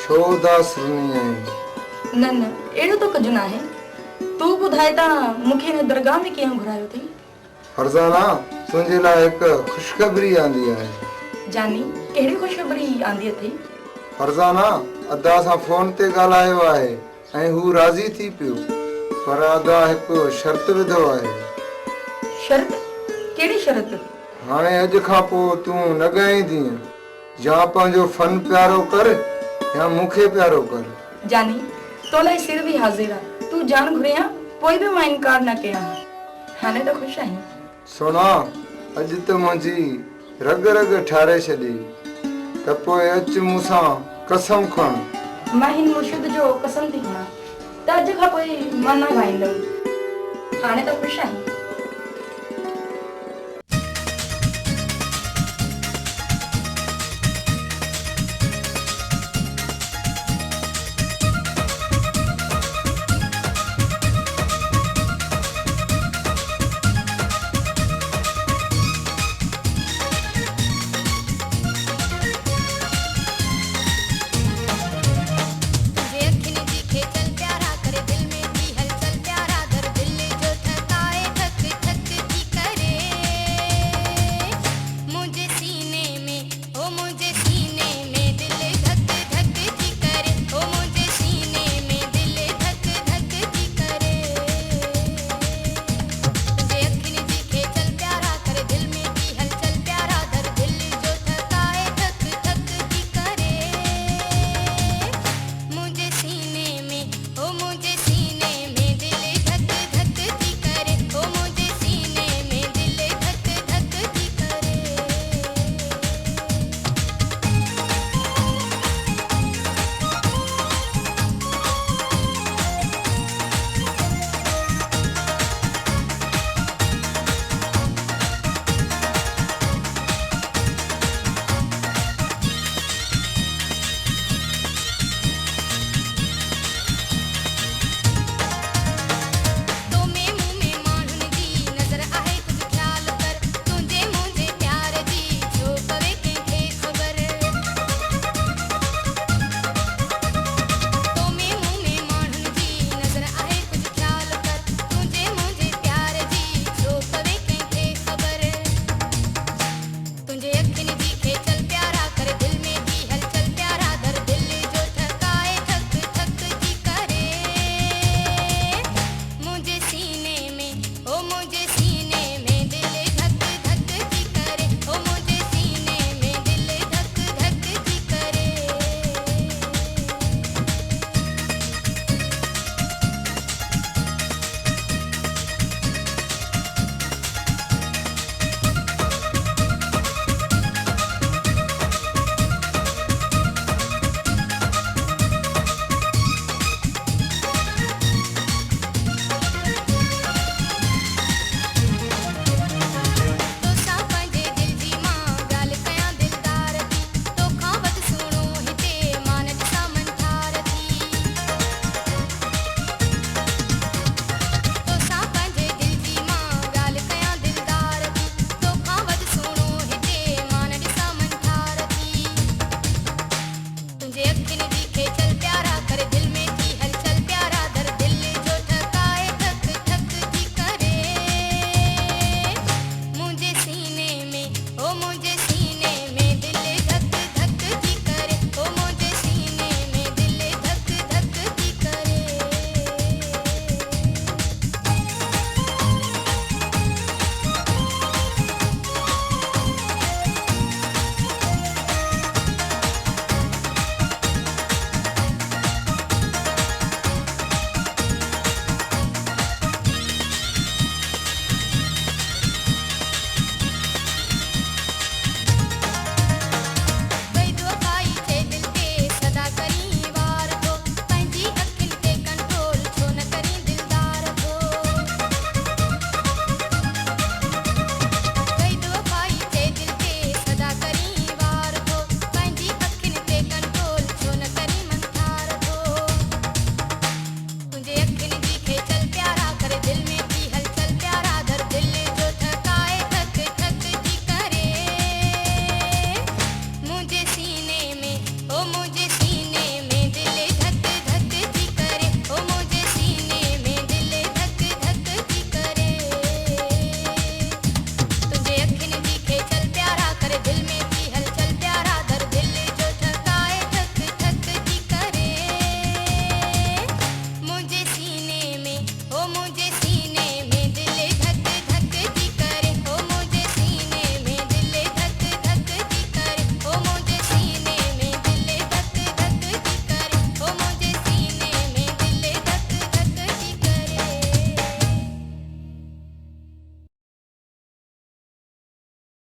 छो उदास रहनी आहे? न न अहिड़ो त कुझु न आहे। तूं ॿुधाए त मूंखे हिन दरगाह में कीअं घुरायो अथई? फरज़ाना, तुंहिंजे लाइ हिकु ख़ुशख़बरी आंदी आहे। जानी, कहिड़ी ख़ुशख़बरी आंदी अथई? फरज़ाना, अदा सां फोन ते ॻाल्हायो आहे ऐं हू राज़ी थी पियो, पर अदा हिकु शर्त विधो आहे। शर्त? कहिड़ी शर्त? हाणे अॼु खां पोइ तूं न ॻाईंदीअ। या पंहिंजो फन प्यारो कर या मूंखे प्यारो कर। जानी, तो लाइ सिर बि हाज़िर आहे। तूं जान घुरिया पोइ बि मां इनकार न कयां। हाणे त ख़ुशि आहीं? सुना, अॼु त मुंहिंजी रग रग ठारे छॾी त पोइ अचु मूंसां कसम खण। मां हिन मुर्शिद जो कसम थी खणां त अॼु खां पोइ मां न ॻाईंदमि। हाणे त ख़ुशि आहीं?